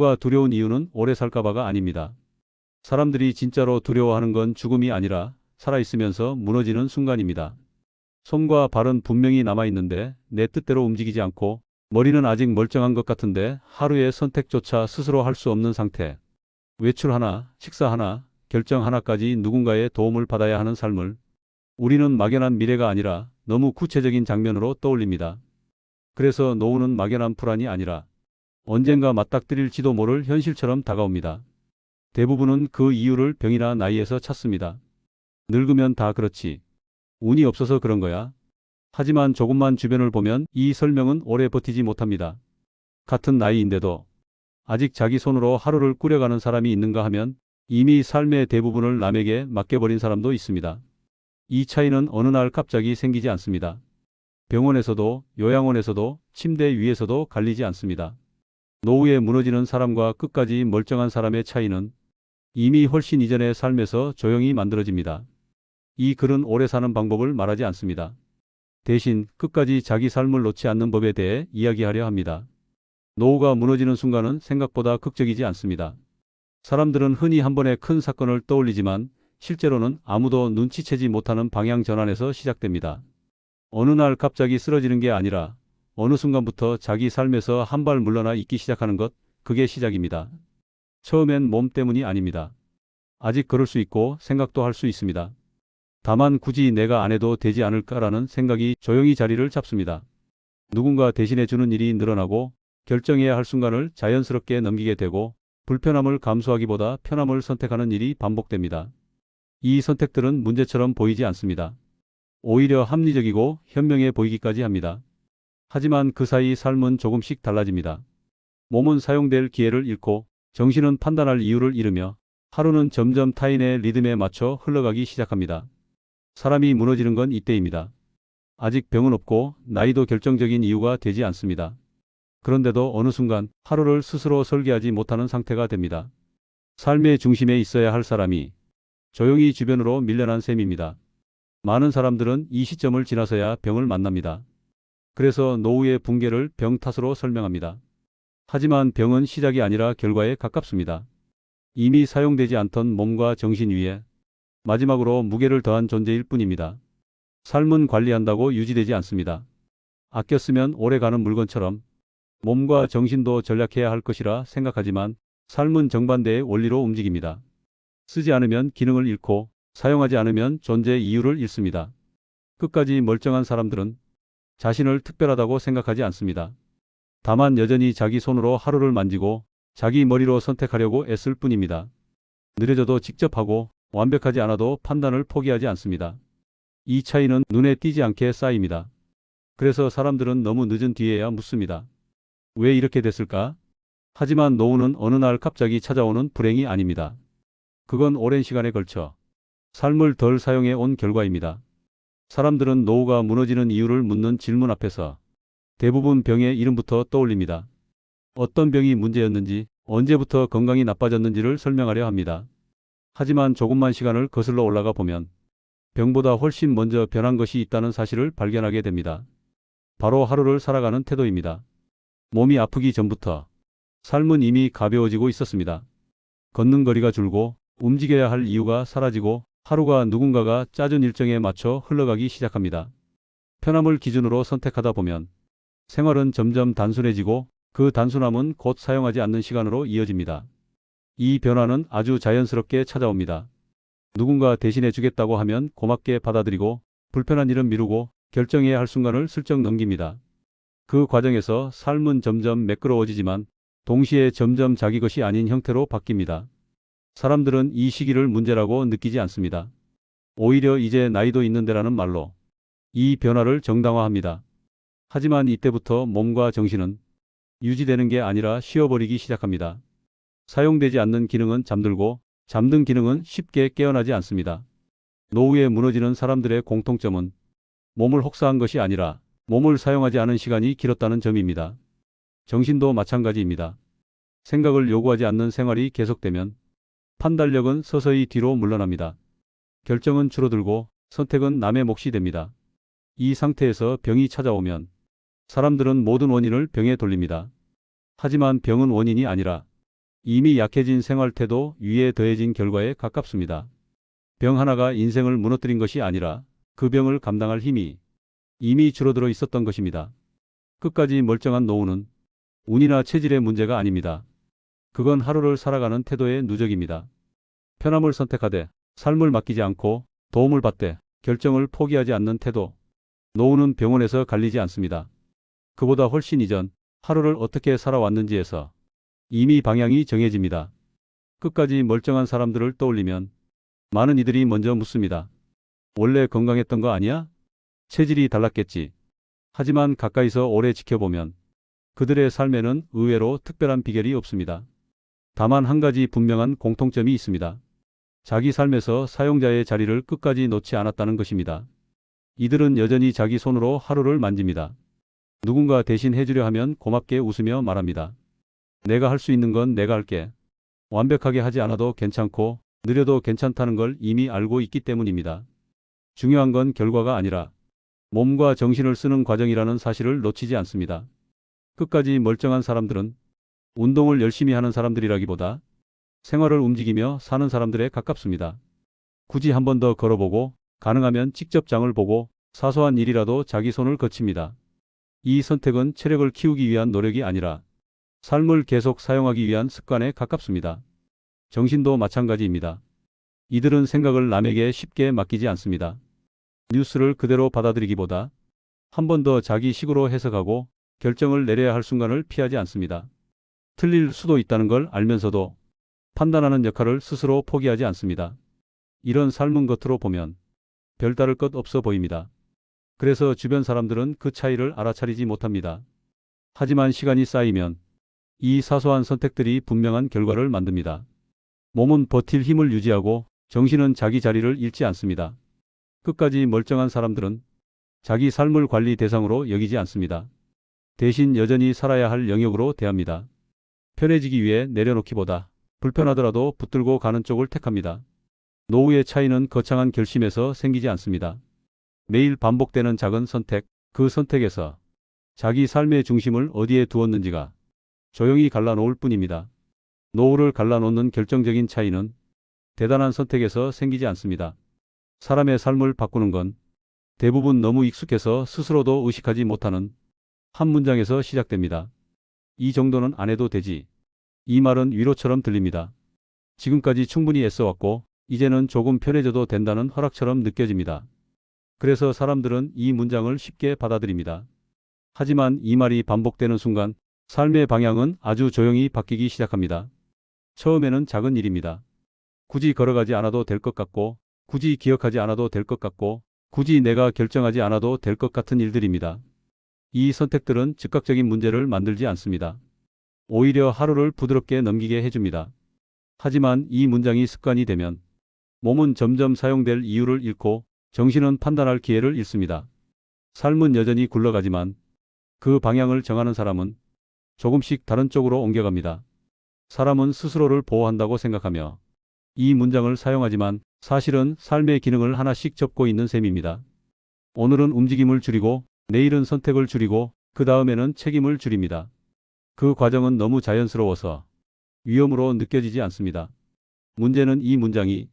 노후가 두려운 이유는 오래 살까봐가 아닙니다. 사람들이 진짜로 두려워하는 건 죽음이 아니라 살아있으면서 무너지는 순간입니다. 손과 발은 분명히 남아있는데 내 뜻대로 움직이지 않고 머리는 아직 멀쩡한 것 같은데 하루의 선택조차 스스로 할 수 없는 상태. 외출 하나, 식사 하나, 결정 하나까지 누군가의 도움을 받아야 하는 삶을 우리는 막연한 미래가 아니라 너무 구체적인 장면으로 떠올립니다. 그래서 노후는 막연한 불안이 아니라 언젠가 맞닥뜨릴지도 모를 현실처럼 다가옵니다. 대부분은 그 이유를 병이나 나이에서 찾습니다. 늙으면 다 그렇지. 운이 없어서 그런 거야. 하지만 조금만 주변을 보면 이 설명은 오래 버티지 못합니다. 같은 나이인데도 아직 자기 손으로 하루를 꾸려가는 사람이 있는가 하면 이미 삶의 대부분을 남에게 맡겨버린 사람도 있습니다. 이 차이는 어느 날 갑자기 생기지 않습니다. 병원에서도 요양원에서도 침대 위에서도 갈리지 않습니다. 노후에 무너지는 사람과 끝까지 멀쩡한 사람의 차이는 이미 훨씬 이전의 삶에서 조용히 만들어집니다. 이 글은 오래 사는 방법을 말하지 않습니다. 대신 끝까지 자기 삶을 놓지 않는 법에 대해 이야기하려 합니다. 노후가 무너지는 순간은 생각보다 극적이지 않습니다. 사람들은 흔히 한 번의 큰 사건을 떠올리지만 실제로는 아무도 눈치채지 못하는 방향 전환에서 시작됩니다. 어느 날 갑자기 쓰러지는 게 아니라 어느 순간부터 자기 삶에서 한 발 물러나 있기 시작하는 것, 그게 시작입니다. 처음엔 몸 때문이 아닙니다. 아직 걸을 수 있고 생각도 할 수 있습니다. 다만 굳이 내가 안 해도 되지 않을까라는 생각이 조용히 자리를 잡습니다. 누군가 대신해 주는 일이 늘어나고 결정해야 할 순간을 자연스럽게 넘기게 되고 불편함을 감수하기보다 편함을 선택하는 일이 반복됩니다. 이 선택들은 문제처럼 보이지 않습니다. 오히려 합리적이고 현명해 보이기까지 합니다. 하지만 그 사이 삶은 조금씩 달라집니다. 몸은 사용될 기회를 잃고 정신은 판단할 이유를 잃으며 하루는 점점 타인의 리듬에 맞춰 흘러가기 시작합니다. 사람이 무너지는 건 이때입니다. 아직 병은 없고 나이도 결정적인 이유가 되지 않습니다. 그런데도 어느 순간 하루를 스스로 설계하지 못하는 상태가 됩니다. 삶의 중심에 있어야 할 사람이 조용히 주변으로 밀려난 셈입니다. 많은 사람들은 이 시점을 지나서야 병을 만납니다. 그래서 노후의 붕괴를 병 탓으로 설명합니다. 하지만 병은 시작이 아니라 결과에 가깝습니다. 이미 사용되지 않던 몸과 정신 위에 마지막으로 무게를 더한 존재일 뿐입니다. 삶은 관리한다고 유지되지 않습니다. 아껴 쓰면 오래가는 물건처럼 몸과 정신도 전략해야 할 것이라 생각하지만 삶은 정반대의 원리로 움직입니다. 쓰지 않으면 기능을 잃고 사용하지 않으면 존재 이유를 잃습니다. 끝까지 멀쩡한 사람들은 자신을 특별하다고 생각하지 않습니다. 다만 여전히 자기 손으로 하루를 만지고 자기 머리로 선택하려고 애쓸 뿐입니다. 느려져도 직접 하고 완벽하지 않아도 판단을 포기하지 않습니다. 이 차이는 눈에 띄지 않게 쌓입니다. 그래서 사람들은 너무 늦은 뒤에야 묻습니다. 왜 이렇게 됐을까? 하지만 노후는 어느 날 갑자기 찾아오는 불행이 아닙니다. 그건 오랜 시간에 걸쳐 삶을 덜 사용해 온 결과입니다. 사람들은 노후가 무너지는 이유를 묻는 질문 앞에서 대부분 병의 이름부터 떠올립니다. 어떤 병이 문제였는지, 언제부터 건강이 나빠졌는지를 설명하려 합니다. 하지만 조금만 시간을 거슬러 올라가 보면 병보다 훨씬 먼저 변한 것이 있다는 사실을 발견하게 됩니다. 바로 하루를 살아가는 태도입니다. 몸이 아프기 전부터 삶은 이미 가벼워지고 있었습니다. 걷는 거리가 줄고 움직여야 할 이유가 사라지고 하루가 누군가가 짜준 일정에 맞춰 흘러가기 시작합니다. 편함을 기준으로 선택하다 보면 생활은 점점 단순해지고 그 단순함은 곧 사용하지 않는 시간으로 이어집니다. 이 변화는 아주 자연스럽게 찾아옵니다. 누군가 대신해 주겠다고 하면 고맙게 받아들이고 불편한 일은 미루고 결정해야 할 순간을 슬쩍 넘깁니다. 그 과정에서 삶은 점점 매끄러워지지만 동시에 점점 자기 것이 아닌 형태로 바뀝니다. 사람들은 이 시기를 문제라고 느끼지 않습니다. 오히려 이제 나이도 있는데라는 말로 이 변화를 정당화합니다. 하지만 이때부터 몸과 정신은 유지되는 게 아니라 쉬어버리기 시작합니다. 사용되지 않는 기능은 잠들고 잠든 기능은 쉽게 깨어나지 않습니다. 노후에 무너지는 사람들의 공통점은 몸을 혹사한 것이 아니라 몸을 사용하지 않은 시간이 길었다는 점입니다. 정신도 마찬가지입니다. 생각을 요구하지 않는 생활이 계속되면 판단력은 서서히 뒤로 물러납니다. 결정은 줄어들고 선택은 남의 몫이 됩니다. 이 상태에서 병이 찾아오면 사람들은 모든 원인을 병에 돌립니다. 하지만 병은 원인이 아니라 이미 약해진 생활 태도 위에 더해진 결과에 가깝습니다. 병 하나가 인생을 무너뜨린 것이 아니라 그 병을 감당할 힘이 이미 줄어들어 있었던 것입니다. 끝까지 멀쩡한 노후는 운이나 체질의 문제가 아닙니다. 그건 하루를 살아가는 태도의 누적입니다. 편함을 선택하되 삶을 맡기지 않고 도움을 받되 결정을 포기하지 않는 태도. 노후는 병원에서 갈리지 않습니다. 그보다 훨씬 이전 하루를 어떻게 살아왔는지에서 이미 방향이 정해집니다. 끝까지 멀쩡한 사람들을 떠올리면 많은 이들이 먼저 묻습니다. 원래 건강했던 거 아니야? 체질이 달랐겠지. 하지만 가까이서 오래 지켜보면 그들의 삶에는 의외로 특별한 비결이 없습니다. 다만 한 가지 분명한 공통점이 있습니다. 자기 삶에서 사용자의 자리를 끝까지 놓지 않았다는 것입니다. 이들은 여전히 자기 손으로 하루를 만집니다. 누군가 대신 해주려 하면 고맙게 웃으며 말합니다. 내가 할 수 있는 건 내가 할게. 완벽하게 하지 않아도 괜찮고 느려도 괜찮다는 걸 이미 알고 있기 때문입니다. 중요한 건 결과가 아니라 몸과 정신을 쓰는 과정이라는 사실을 놓치지 않습니다. 끝까지 멀쩡한 사람들은 운동을 열심히 하는 사람들이라기보다 생활을 움직이며 사는 사람들에 가깝습니다. 굳이 한 번 더 걸어보고 가능하면 직접 장을 보고 사소한 일이라도 자기 손을 거칩니다. 이 선택은 체력을 키우기 위한 노력이 아니라 삶을 계속 사용하기 위한 습관에 가깝습니다. 정신도 마찬가지입니다. 이들은 생각을 남에게 쉽게 맡기지 않습니다. 뉴스를 그대로 받아들이기보다 한 번 더 자기 식으로 해석하고 결정을 내려야 할 순간을 피하지 않습니다. 틀릴 수도 있다는 걸 알면서도 판단하는 역할을 스스로 포기하지 않습니다. 이런 삶은 겉으로 보면 별다를 것 없어 보입니다. 그래서 주변 사람들은 그 차이를 알아차리지 못합니다. 하지만 시간이 쌓이면 이 사소한 선택들이 분명한 결과를 만듭니다. 몸은 버틸 힘을 유지하고 정신은 자기 자리를 잃지 않습니다. 끝까지 멀쩡한 사람들은 자기 삶을 관리 대상으로 여기지 않습니다. 대신 여전히 살아야 할 영역으로 대합니다. 편해지기 위해 내려놓기보다 불편하더라도 붙들고 가는 쪽을 택합니다. 노후의 차이는 거창한 결심에서 생기지 않습니다. 매일 반복되는 작은 선택, 그 선택에서 자기 삶의 중심을 어디에 두었는지가 조용히 갈라놓을 뿐입니다. 노후를 갈라놓는 결정적인 차이는 대단한 선택에서 생기지 않습니다. 사람의 삶을 바꾸는 건 대부분 너무 익숙해서 스스로도 의식하지 못하는 한 문장에서 시작됩니다. 이 정도는 안 해도 되지. 이 말은 위로처럼 들립니다. 지금까지 충분히 애써왔고 이제는 조금 편해져도 된다는 허락처럼 느껴집니다. 그래서 사람들은 이 문장을 쉽게 받아들입니다. 하지만 이 말이 반복되는 순간 삶의 방향은 아주 조용히 바뀌기 시작합니다. 처음에는 작은 일입니다. 굳이 걸어가지 않아도 될 것 같고, 굳이 기억하지 않아도 될 것 같고, 굳이 내가 결정하지 않아도 될 것 같은 일들입니다. 이 선택들은 즉각적인 문제를 만들지 않습니다. 오히려 하루를 부드럽게 넘기게 해줍니다. 하지만 이 문장이 습관이 되면 몸은 점점 사용될 이유를 잃고 정신은 판단할 기회를 잃습니다. 삶은 여전히 굴러가지만 그 방향을 정하는 사람은 조금씩 다른 쪽으로 옮겨갑니다. 사람은 스스로를 보호한다고 생각하며 이 문장을 사용하지만 사실은 삶의 기능을 하나씩 접고 있는 셈입니다. 오늘은 움직임을 줄이고 내일은 선택을 줄이고 그 다음에는 책임을 줄입니다. 그 과정은 너무 자연스러워서 위험으로 느껴지지 않습니다. 문제는 이 문장이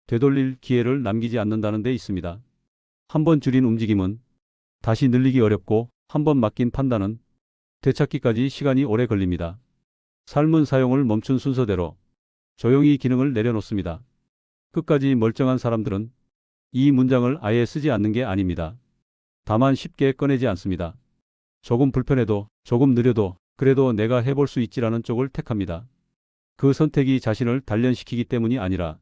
되돌릴 기회를 남기지 않는다는 데 있습니다. 한 번 줄인 움직임은 다시 늘리기 어렵고 한 번 맡긴 판단은 되찾기까지 시간이 오래 걸립니다. 삶은 사용을 멈춘 순서대로 조용히 기능을 내려놓습니다. 끝까지 멀쩡한 사람들은 이 문장을 아예 쓰지 않는 게 아닙니다. 다만 쉽게 꺼내지 않습니다. 조금 불편해도 조금 느려도 그래도 내가 해볼 수 있지라는 쪽을 택합니다. 그 선택이 자신을 단련시키기 때문이 아니라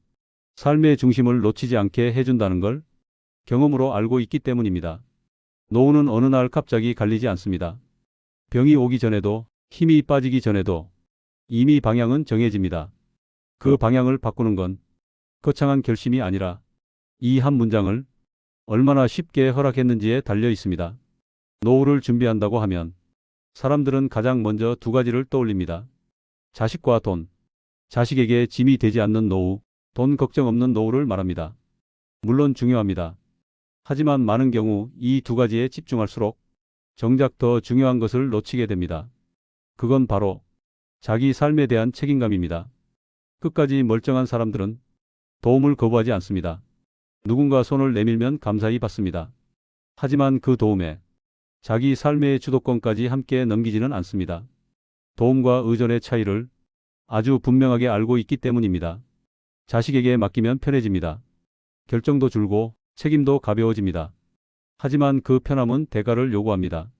삶의 중심을 놓치지 않게 해준다는 걸 경험으로 알고 있기 때문입니다. 노후는 어느 날 갑자기 갈리지 않습니다. 병이 오기 전에도 힘이 빠지기 전에도 이미 방향은 정해집니다. 그 방향을 바꾸는 건 거창한 결심이 아니라 이 한 문장을 얼마나 쉽게 허락했는지에 달려 있습니다. 노후를 준비한다고 하면 사람들은 가장 먼저 두 가지를 떠올립니다. 자식과 돈. 자식에게 짐이 되지 않는 노후, 돈 걱정 없는 노후를 말합니다. 물론 중요합니다. 하지만 많은 경우 이 두 가지에 집중할수록 정작 더 중요한 것을 놓치게 됩니다. 그건 바로 자기 삶에 대한 책임감입니다. 끝까지 멀쩡한 사람들은 도움을 거부하지 않습니다. 누군가 손을 내밀면 감사히 받습니다. 하지만 그 도움에 자기 삶의 주도권까지 함께 넘기지는 않습니다. 도움과 의존의 차이를 아주 분명하게 알고 있기 때문입니다. 자식에게 맡기면 편해집니다. 결정도 줄고 책임도 가벼워집니다. 하지만 그 편함은 대가를 요구합니다.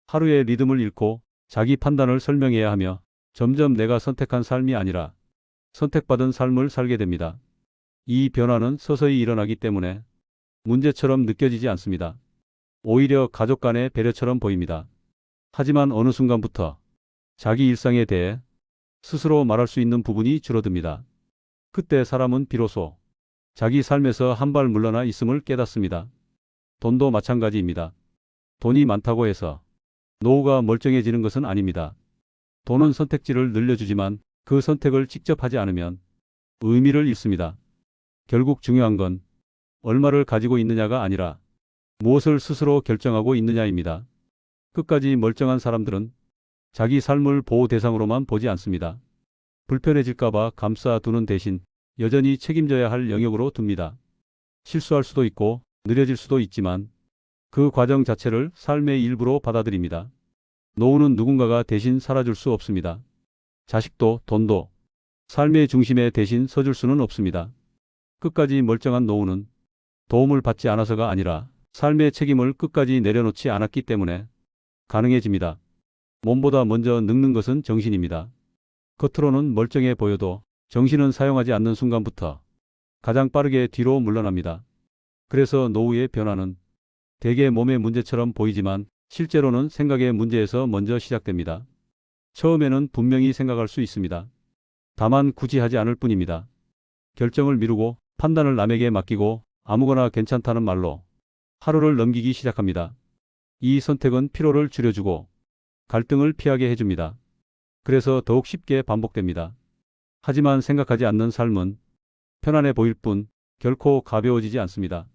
하루의 리듬을 잃고 자기 판단을 설명해야 하며 점점 내가 선택한 삶이 아니라 선택받은 삶을 살게 됩니다. 이 변화는 서서히 일어나기 때문에 문제처럼 느껴지지 않습니다. 오히려 가족 간의 배려처럼 보입니다. 하지만 어느 순간부터 자기 일상에 대해 스스로 말할 수 있는 부분이 줄어듭니다. 그때 사람은 비로소 자기 삶에서 한 발 물러나 있음을 깨닫습니다. 돈도 마찬가지입니다. 돈이 많다고 해서 노후가 멀쩡해지는 것은 아닙니다. 돈은 선택지를 늘려주지만 그 선택을 직접 하지 않으면 의미를 잃습니다. 결국 중요한 건 얼마를 가지고 있느냐가 아니라 무엇을 스스로 결정하고 있느냐입니다. 끝까지 멀쩡한 사람들은 자기 삶을 보호 대상으로만 보지 않습니다. 불편해질까봐 감싸두는 대신 여전히 책임져야 할 영역으로 둡니다. 실수할 수도 있고 느려질 수도 있지만 그 과정 자체를 삶의 일부로 받아들입니다. 노후는 누군가가 대신 살아줄 수 없습니다. 자식도 돈도 삶의 중심에 대신 서줄 수는 없습니다. 끝까지 멀쩡한 노후는 도움을 받지 않아서가 아니라 삶의 책임을 끝까지 내려놓지 않았기 때문에 가능해집니다. 몸보다 먼저 늙는 것은 정신입니다. 겉으로는 멀쩡해 보여도 정신은 사용하지 않는 순간부터 가장 빠르게 뒤로 물러납니다. 그래서 노후의 변화는 대개 몸의 문제처럼 보이지만 실제로는 생각의 문제에서 먼저 시작됩니다. 처음에는 분명히 생각할 수 있습니다. 다만 굳이 하지 않을 뿐입니다. 결정을 미루고 판단을 남에게 맡기고 아무거나 괜찮다는 말로 하루를 넘기기 시작합니다. 이 선택은 피로를 줄여주고 갈등을 피하게 해줍니다. 그래서 더욱 쉽게 반복됩니다. 하지만 생각하지 않는 삶은 편안해 보일 뿐 결코 가벼워지지 않습니다.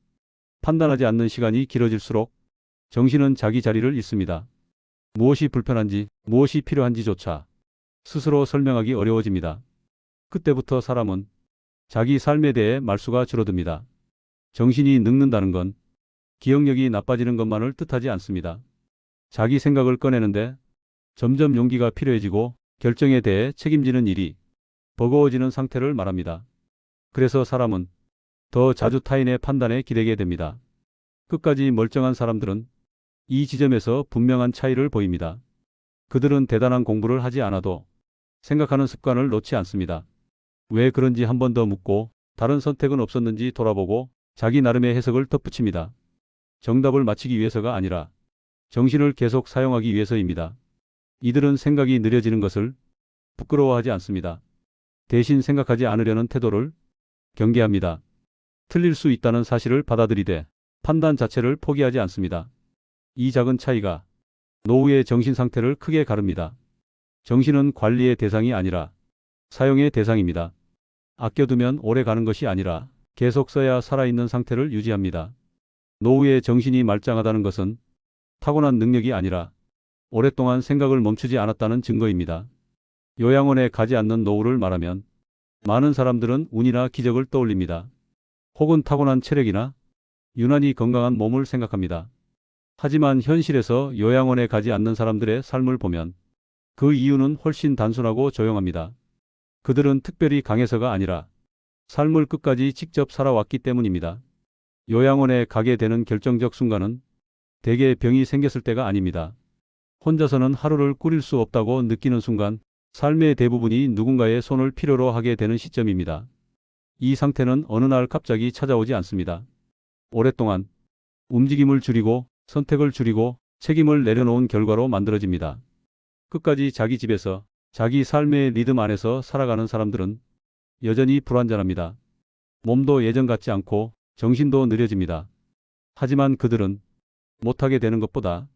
판단하지 않는 시간이 길어질수록 정신은 자기 자리를 잃습니다. 무엇이 불편한지, 무엇이 필요한지조차 스스로 설명하기 어려워집니다. 그때부터 사람은 자기 삶에 대해 말수가 줄어듭니다. 정신이 늙는다는 건 기억력이 나빠지는 것만을 뜻하지 않습니다. 자기 생각을 꺼내는데 점점 용기가 필요해지고 결정에 대해 책임지는 일이 버거워지는 상태를 말합니다. 그래서 사람은 더 자주 타인의 판단에 기대게 됩니다. 끝까지 멀쩡한 사람들은 이 지점에서 분명한 차이를 보입니다. 그들은 대단한 공부를 하지 않아도 생각하는 습관을 놓지 않습니다. 왜 그런지 한 번 더 묻고 다른 선택은 없었는지 돌아보고 자기 나름의 해석을 덧붙입니다. 정답을 맞히기 위해서가 아니라 정신을 계속 사용하기 위해서입니다. 이들은 생각이 느려지는 것을 부끄러워하지 않습니다. 대신 생각하지 않으려는 태도를 경계합니다. 틀릴 수 있다는 사실을 받아들이되 판단 자체를 포기하지 않습니다. 이 작은 차이가 노후의 정신 상태를 크게 가릅니다. 정신은 관리의 대상이 아니라 사용의 대상입니다. 아껴두면 오래 가는 것이 아니라 계속 써야 살아있는 상태를 유지합니다. 노후의 정신이 말짱하다는 것은 타고난 능력이 아니라 오랫동안 생각을 멈추지 않았다는 증거입니다. 요양원에 가지 않는 노후를 말하면 많은 사람들은 운이나 기적을 떠올립니다. 혹은 타고난 체력이나 유난히 건강한 몸을 생각합니다. 하지만 현실에서 요양원에 가지 않는 사람들의 삶을 보면 그 이유는 훨씬 단순하고 조용합니다. 그들은 특별히 강해서가 아니라 삶을 끝까지 직접 살아왔기 때문입니다. 요양원에 가게 되는 결정적 순간은 대개 병이 생겼을 때가 아닙니다. 혼자서는 하루를 꾸릴 수 없다고 느끼는 순간 삶의 대부분이 누군가의 손을 필요로 하게 되는 시점입니다. 이 상태는 어느 날 갑자기 찾아오지 않습니다. 오랫동안 움직임을 줄이고 선택을 줄이고 책임을 내려놓은 결과로 만들어집니다. 끝까지 자기 집에서 자기 삶의 리듬 안에서 살아가는 사람들은 여전히 불완전합니다. 몸도 예전 같지 않고 정신도 느려집니다. 하지만 그들은 못하게 되는 것보다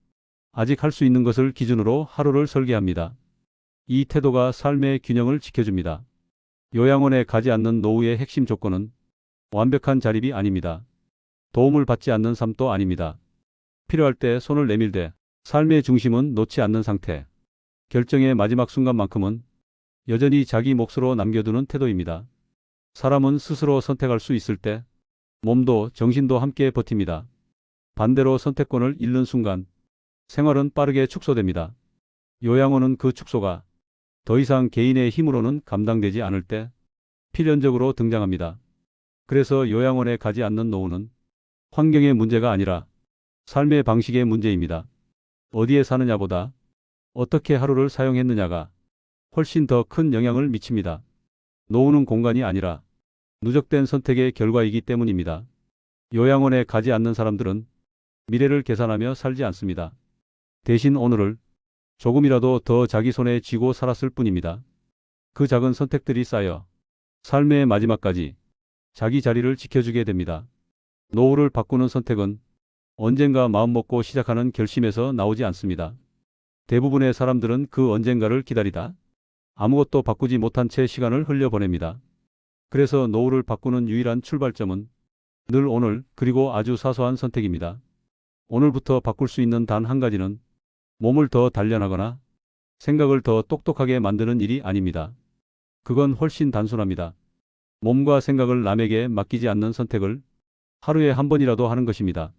아직 할 수 있는 것을 기준으로 하루를 설계합니다. 이 태도가 삶의 균형을 지켜줍니다. 요양원에 가지 않는 노후의 핵심 조건은 완벽한 자립이 아닙니다. 도움을 받지 않는 삶도 아닙니다. 필요할 때 손을 내밀되 삶의 중심은 놓지 않는 상태. 결정의 마지막 순간만큼은 여전히 자기 몫으로 남겨두는 태도입니다. 사람은 스스로 선택할 수 있을 때 몸도 정신도 함께 버팁니다. 반대로 선택권을 잃는 순간 생활은 빠르게 축소됩니다. 요양원은 그 축소가 더 이상 개인의 힘으로는 감당되지 않을 때 필연적으로 등장합니다. 그래서 요양원에 가지 않는 노후는 환경의 문제가 아니라 삶의 방식의 문제입니다. 어디에 사느냐보다 어떻게 하루를 사용했느냐가 훨씬 더 큰 영향을 미칩니다. 노후는 공간이 아니라 누적된 선택의 결과이기 때문입니다. 요양원에 가지 않는 사람들은 미래를 계산하며 살지 않습니다. 대신 오늘을 조금이라도 더 자기 손에 쥐고 살았을 뿐입니다. 그 작은 선택들이 쌓여 삶의 마지막까지 자기 자리를 지켜주게 됩니다. 노후를 바꾸는 선택은 언젠가 마음먹고 시작하는 결심에서 나오지 않습니다. 대부분의 사람들은 그 언젠가를 기다리다 아무것도 바꾸지 못한 채 시간을 흘려보냅니다. 그래서 노후를 바꾸는 유일한 출발점은 늘 오늘 그리고 아주 사소한 선택입니다. 오늘부터 바꿀 수 있는 단 한 가지는 몸을 더 단련하거나 생각을 더 똑똑하게 만드는 일이 아닙니다. 그건 훨씬 단순합니다. 몸과 생각을 남에게 맡기지 않는 선택을 하루에 한 번이라도 하는 것입니다.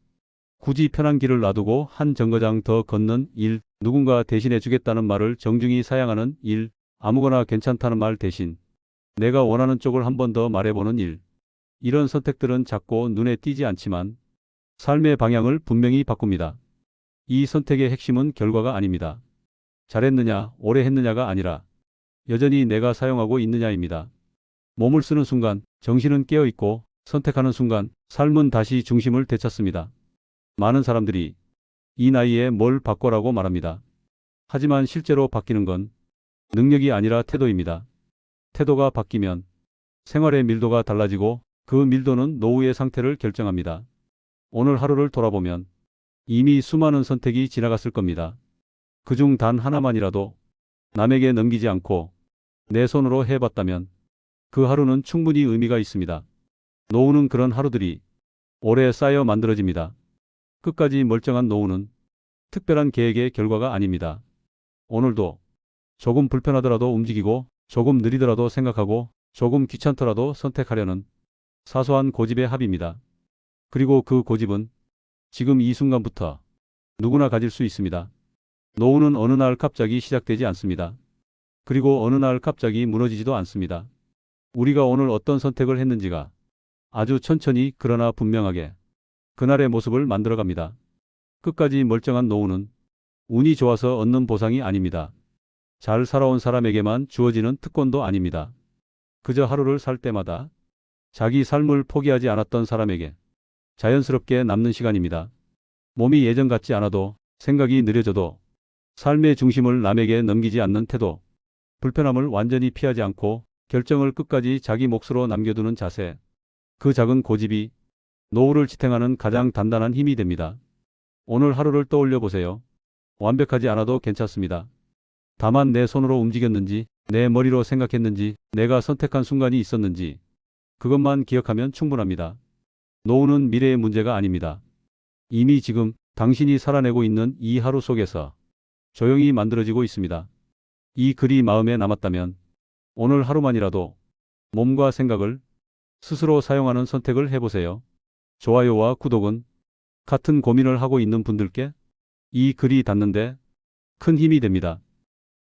굳이 편한 길을 놔두고 한 정거장 더 걷는 일, 누군가 대신해 주겠다는 말을 정중히 사양하는 일, 아무거나 괜찮다는 말 대신 내가 원하는 쪽을 한 번 더 말해보는 일. 이런 선택들은 작고 눈에 띄지 않지만 삶의 방향을 분명히 바꿉니다. 이 선택의 핵심은 결과가 아닙니다. 잘했느냐, 오래 했느냐가 아니라 여전히 내가 사용하고 있느냐입니다. 몸을 쓰는 순간 정신은 깨어있고 선택하는 순간 삶은 다시 중심을 되찾습니다. 많은 사람들이 이 나이에 뭘 바꿔라고 말합니다. 하지만 실제로 바뀌는 건 능력이 아니라 태도입니다. 태도가 바뀌면 생활의 밀도가 달라지고 그 밀도는 노후의 상태를 결정합니다. 오늘 하루를 돌아보면 이미 수많은 선택이 지나갔을 겁니다. 그중 단 하나만이라도 남에게 넘기지 않고 내 손으로 해봤다면 그 하루는 충분히 의미가 있습니다. 노후는 그런 하루들이 오래 쌓여 만들어집니다. 끝까지 멀쩡한 노후는 특별한 계획의 결과가 아닙니다. 오늘도 조금 불편하더라도 움직이고 조금 느리더라도 생각하고 조금 귀찮더라도 선택하려는 사소한 고집의 합입니다. 그리고 그 고집은 지금 이 순간부터 누구나 가질 수 있습니다. 노후는 어느 날 갑자기 시작되지 않습니다. 그리고 어느 날 갑자기 무너지지도 않습니다. 우리가 오늘 어떤 선택을 했는지가 아주 천천히 그러나 분명하게 그날의 모습을 만들어갑니다. 끝까지 멀쩡한 노후는 운이 좋아서 얻는 보상이 아닙니다. 잘 살아온 사람에게만 주어지는 특권도 아닙니다. 그저 하루를 살 때마다 자기 삶을 포기하지 않았던 사람에게 자연스럽게 남는 시간입니다. 몸이 예전 같지 않아도 생각이 느려져도 삶의 중심을 남에게 넘기지 않는 태도, 불편함을 완전히 피하지 않고 결정을 끝까지 자기 몫으로 남겨두는 자세, 그 작은 고집이 노후를 지탱하는 가장 단단한 힘이 됩니다. 오늘 하루를 떠올려 보세요. 완벽하지 않아도 괜찮습니다. 다만 내 손으로 움직였는지, 내 머리로 생각했는지, 내가 선택한 순간이 있었는지 그것만 기억하면 충분합니다. 노후는 미래의 문제가 아닙니다. 이미 지금 당신이 살아내고 있는 이 하루 속에서 조용히 만들어지고 있습니다. 이 글이 마음에 남았다면 오늘 하루만이라도 몸과 생각을 스스로 사용하는 선택을 해보세요. 좋아요와 구독은 같은 고민을 하고 있는 분들께 이 글이 닿는데 큰 힘이 됩니다.